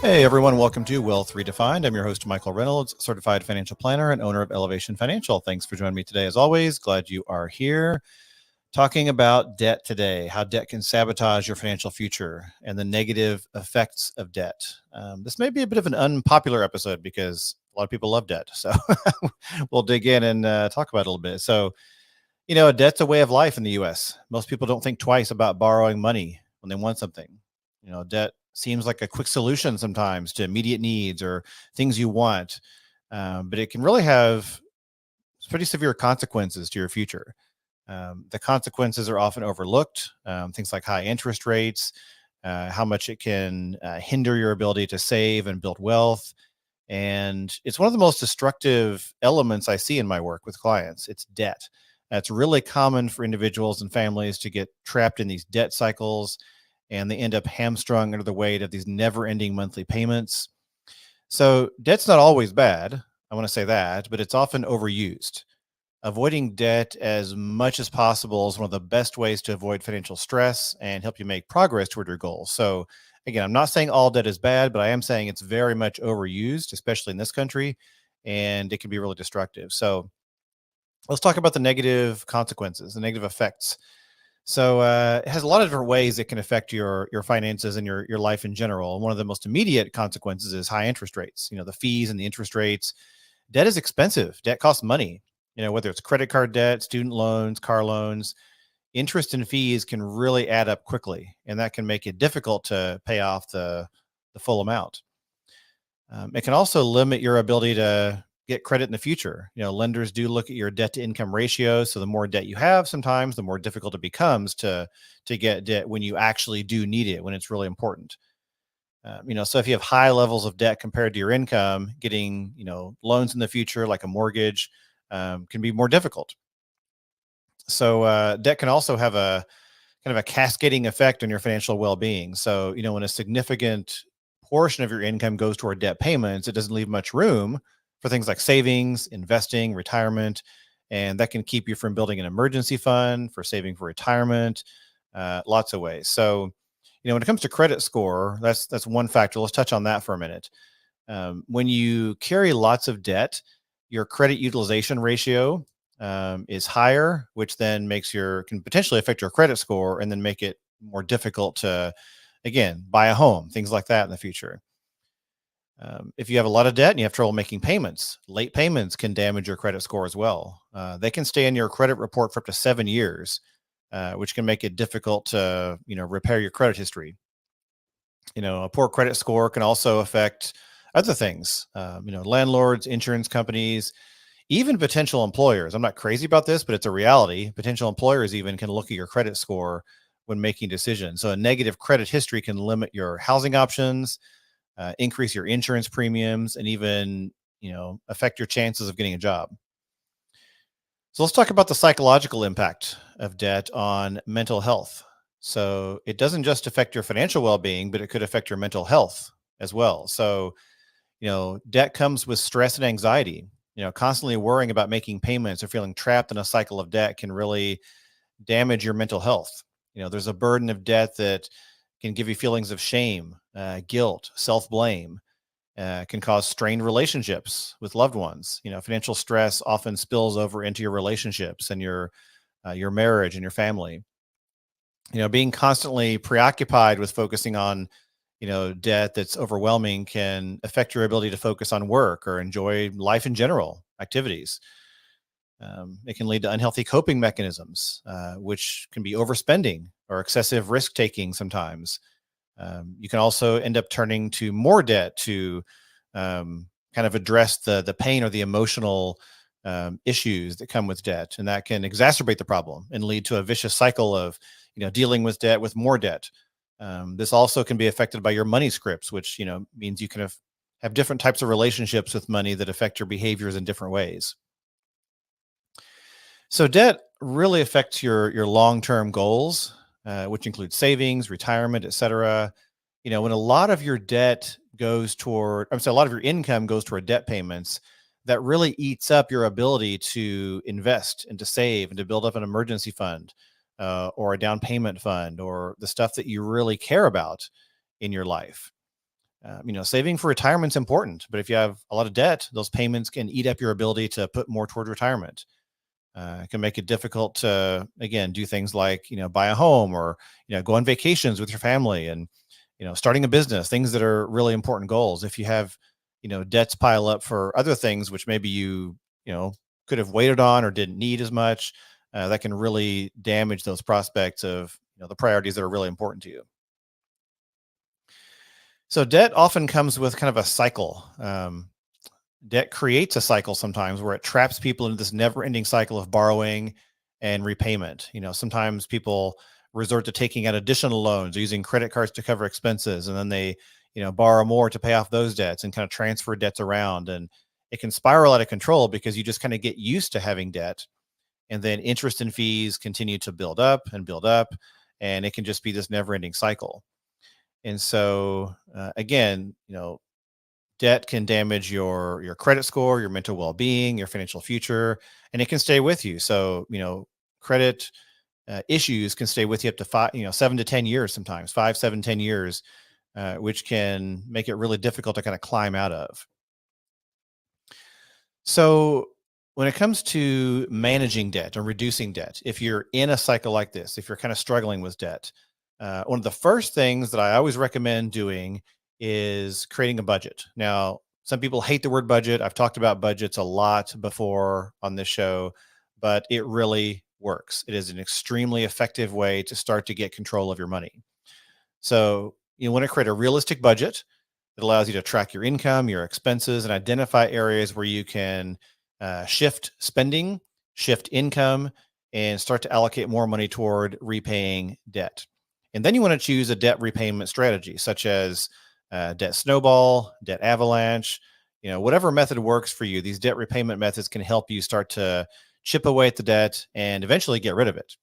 Hey everyone, welcome to Wealth Redefined. I'm your host, Michael Reynolds, certified financial planner and owner of Elevation Financial. Thanks for joining me today. As always, glad you are here. Talking about debt today, how debt can sabotage your financial future and the negative effects of debt. This may be a bit of an unpopular episode because a lot of people love debt. So we'll dig in and talk about it a little bit. So, debt's a way of life in the US. Most people don't think twice about borrowing money when they want something. Debt seems like a quick solution sometimes to immediate needs or things you want, but it can really have pretty severe consequences to your future. The consequences are often overlooked, things like high interest rates, how much it can hinder your ability to save and build wealth. And it's one of the most destructive elements I see in my work with clients. It's debt. It's really common for individuals and families to get trapped in these debt cycles, and they end up hamstrung under the weight of these never-ending monthly payments. So debt's not always bad, I want to say that, but it's often overused. Avoiding debt as much as possible is one of the best ways to avoid financial stress and help you make progress toward your goals. So again, I'm not saying all debt is bad, but I am saying it's very much overused, especially in this country, and it can be really destructive. So let's talk about the negative consequences, the negative effects. So it has a lot of different ways it can affect your finances and your life in general. And one of the most immediate consequences is high interest rates. The fees and the interest rates. Debt is expensive. Debt costs money. Whether it's credit card debt, student loans, car loans, interest and fees can really add up quickly, and that can make it difficult to pay off the full amount. It can also limit your ability to get credit in the future. Lenders do look at your debt to income ratio. So the more debt you have, sometimes the more difficult it becomes to get debt when you actually do need it, when it's really important. So if you have high levels of debt compared to your income, getting, loans in the future, like a mortgage, can be more difficult. So debt can also have a kind of a cascading effect on your financial well-being. So, when a significant portion of your income goes toward debt payments, it doesn't leave much room for things like savings, investing, retirement, and that can keep you from building an emergency fund, for saving for retirement, lots of ways. So, when it comes to credit score, that's one factor. Let's touch on that for a minute. When you carry lots of debt, your credit utilization ratio is higher, which then can potentially affect your credit score and then make it more difficult to, again, buy a home, things like that in the future. If you have a lot of debt and you have trouble making payments, late payments can damage your credit score as well. They can stay in your credit report for up to 7 years, which can make it difficult to, repair your credit history. A poor credit score can also affect other things, landlords, insurance companies, even potential employers. I'm not crazy about this, but it's a reality. Potential employers even can look at your credit score when making decisions. So a negative credit history can limit your housing options, increase your insurance premiums, and even, affect your chances of getting a job. So let's talk about the psychological impact of debt on mental health. So it doesn't just affect your financial well-being, but it could affect your mental health as well. So, debt comes with stress and anxiety. Constantly worrying about making payments or feeling trapped in a cycle of debt can really damage your mental health. There's a burden of debt that can give you feelings of shame, guilt, self-blame, can cause strained relationships with loved ones. Financial stress often spills over into your relationships and your marriage and your family. Being constantly preoccupied with focusing on, debt that's overwhelming can affect your ability to focus on work or enjoy life in general, activities. It can lead to unhealthy coping mechanisms, which can be overspending or excessive risk taking sometimes. You can also end up turning to more debt to kind of address the pain or the emotional issues that come with debt, and that can exacerbate the problem and lead to a vicious cycle of dealing with debt with more debt. This also can be affected by your money scripts, which means you can have different types of relationships with money that affect your behaviors in different ways. So debt really affects your long-term goals, which include savings, retirement, etc. When a lot of your debt goes toward, I'm sorry, a lot of your income goes toward debt payments, that really eats up your ability to invest and to save and to build up an emergency fund, or a down payment fund, or the stuff that you really care about in your life. Saving for retirement's important, but if you have a lot of debt, those payments can eat up your ability to put more toward retirement. It can make it difficult to, again, do things like, buy a home, or, go on vacations with your family, and, starting a business, things that are really important goals. If you have, debts pile up for other things, which maybe could have waited on or didn't need as much, that can really damage those prospects of, the priorities that are really important to you. So debt often comes with kind of a cycle. Debt creates a cycle sometimes where it traps people into this never-ending cycle of borrowing and repayment. Sometimes people resort to taking out additional loans or using credit cards to cover expenses, and then they, borrow more to pay off those debts and kind of transfer debts around. And it can spiral out of control because you just kind of get used to having debt, and then interest and fees continue to build up, and it can just be this never-ending cycle. And so, again, debt can damage your credit score, your mental well-being, your financial future, and it can stay with you. So, credit issues can stay with you up to 7 to 10 years, sometimes 5, 7, 10 years, which can make it really difficult to kind of climb out of. So, when it comes to managing debt or reducing debt, if you're in a cycle like this, if you're kind of struggling with debt, one of the first things that I always recommend doing is creating a budget. Now, some people hate the word budget. I've talked about budgets a lot before on this show, but it really works. It is an extremely effective way to start to get control of your money. So, you want to create a realistic budget that allows you to track your income, your expenses, and identify areas where you can shift spending, shift income, and start to allocate more money toward repaying debt. And then you want to choose a debt repayment strategy, such as debt snowball, debt avalanche, whatever method works for you. These debt repayment methods can help you start to chip away at the debt and eventually get rid of it.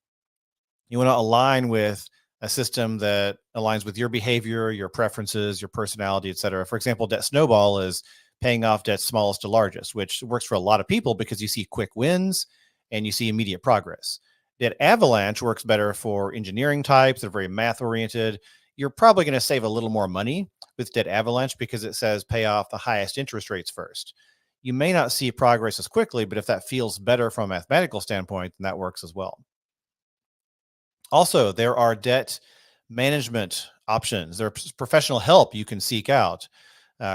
You want to align with a system that aligns with your behavior, your preferences, your personality, et cetera. For example, debt snowball is paying off debt smallest to largest, which works for a lot of people because you see quick wins and you see immediate progress. Debt avalanche works better for engineering types that are very math oriented. You're probably going to save a little more money with debt avalanche because it says pay off the highest interest rates first. You may not see progress as quickly, but if that feels better from a mathematical standpoint, then that works as well. Also, there are debt management options. There's professional help you can seek out,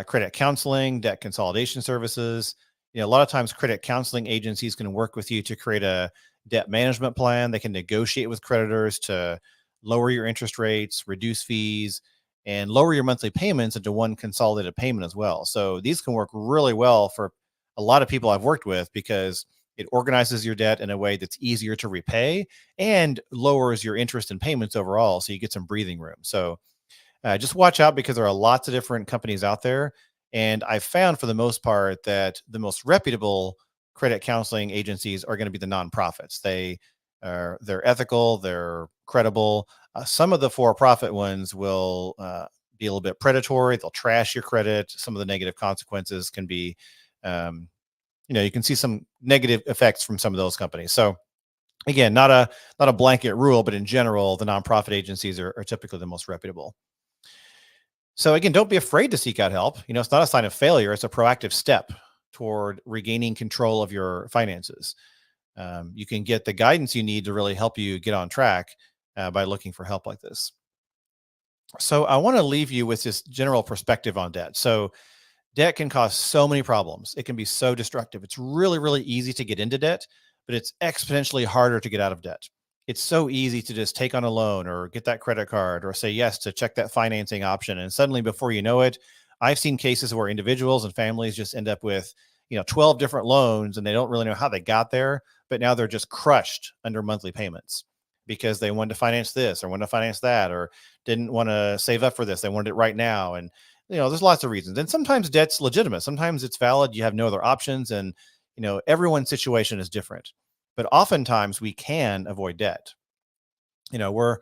credit counseling, debt consolidation services. A lot of times credit counseling agencies can work with you to create a debt management plan. They can negotiate with creditors to lower your interest rates, reduce fees, and lower your monthly payments into one consolidated payment as well. So these can work really well for a lot of people I've worked with because it organizes your debt in a way that's easier to repay and lowers your interest and payments overall. So you get some breathing room. So just watch out because there are lots of different companies out there. And I've found for the most part that the most reputable credit counseling agencies are going to be the nonprofits. They're ethical, they're credible. Some of the for-profit ones will be a little bit predatory. They'll trash your credit. Some of the negative consequences can be, you can see some negative effects from some of those companies. So again, not a blanket rule, but in general, the nonprofit agencies are typically the most reputable. So again, don't be afraid to seek out help. It's not a sign of failure. It's a proactive step toward regaining control of your finances. You can get the guidance you need to really help you get on track by looking for help like this. So I want to leave you with this general perspective on debt. So debt can cause so many problems. It can be so destructive. It's really, really easy to get into debt, but it's exponentially harder to get out of debt. It's so easy to just take on a loan or get that credit card or say yes to check that financing option. And suddenly, before you know it, I've seen cases where individuals and families just end up with, 12 different loans and they don't really know how they got there, but now they're just crushed under monthly payments because they wanted to finance this or wanted to finance that or didn't want to save up for this. They wanted it right now. And there's lots of reasons. And sometimes debt's legitimate. Sometimes it's valid. You have no other options. And, everyone's situation is different. But oftentimes we can avoid debt. One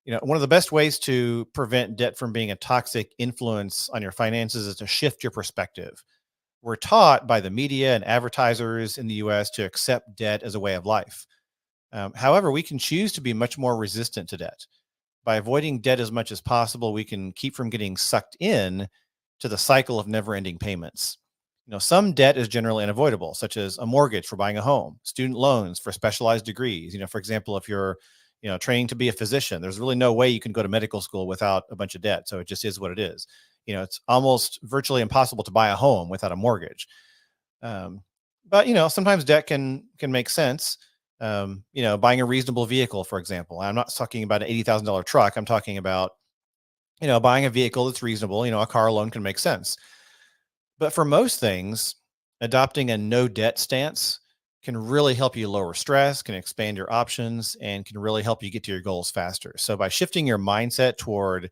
of the best ways to prevent debt from being a toxic influence on your finances is to shift your perspective. We're taught by the media and advertisers in the US to accept debt as a way of life. However, we can choose to be much more resistant to debt. By avoiding debt as much as possible, we can keep from getting sucked in to the cycle of never-ending payments. Some debt is generally unavoidable, such as a mortgage for buying a home, student loans for specialized degrees. For example, if you're, training to be a physician, there's really no way you can go to medical school without a bunch of debt. So it just is what it is. It's almost virtually impossible to buy a home without a mortgage. But sometimes debt can make sense. Buying a reasonable vehicle, for example. I'm not talking about an $80,000 truck. I'm talking about, buying a vehicle that's reasonable. A car loan can make sense. But for most things, adopting a no debt stance can really help you lower stress, can expand your options, and can really help you get to your goals faster. So by shifting your mindset toward,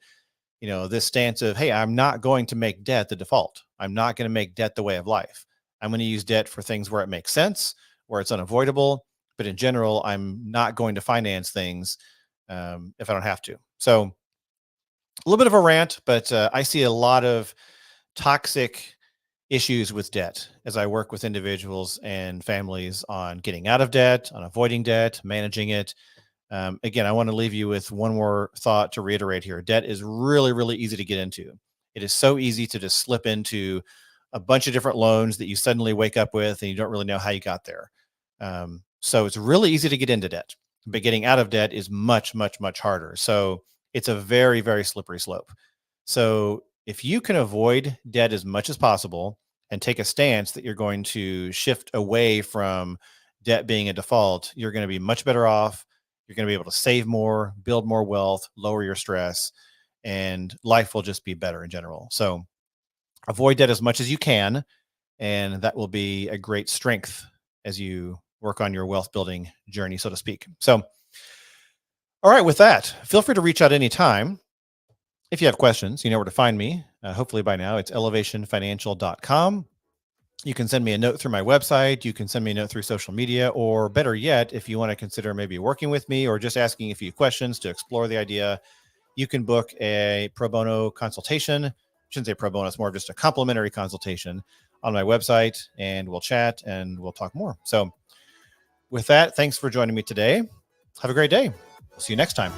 this stance of, hey, I'm not going to make debt the default. I'm not going to make debt the way of life. I'm going to use debt for things where it makes sense, where it's unavoidable. But in general, I'm not going to finance things if I don't have to. So a little bit of a rant, but I see a lot of toxic issues with debt as I work with individuals and families on getting out of debt, on avoiding debt, managing it. Again, I want to leave you with one more thought to reiterate here. Debt is really, really easy to get into. It is so easy to just slip into a bunch of different loans that you suddenly wake up with and you don't really know how you got there. So it's really easy to get into debt, but getting out of debt is much, much, much harder. So it's a very, very slippery slope. So if you can avoid debt as much as possible and take a stance that you're going to shift away from debt being a default, you're going to be much better off. You're going to be able to save more, build more wealth, lower your stress, and life will just be better in general. So avoid debt as much as you can, and that will be a great strength as you work on your wealth building journey, so to speak. So, all right, with that, feel free to reach out anytime. If you have questions, you know where to find me. Hopefully by now it's elevationfinancial.com. You can send me a note through my website. You can send me a note through social media, or better yet, if you want to consider maybe working with me or just asking a few questions to explore the idea, you can book a pro bono consultation. I shouldn't say pro bono, it's more of just a complimentary consultation on my website, and we'll chat and we'll talk more. So with that, thanks for joining me today. Have a great day. We'll see you next time.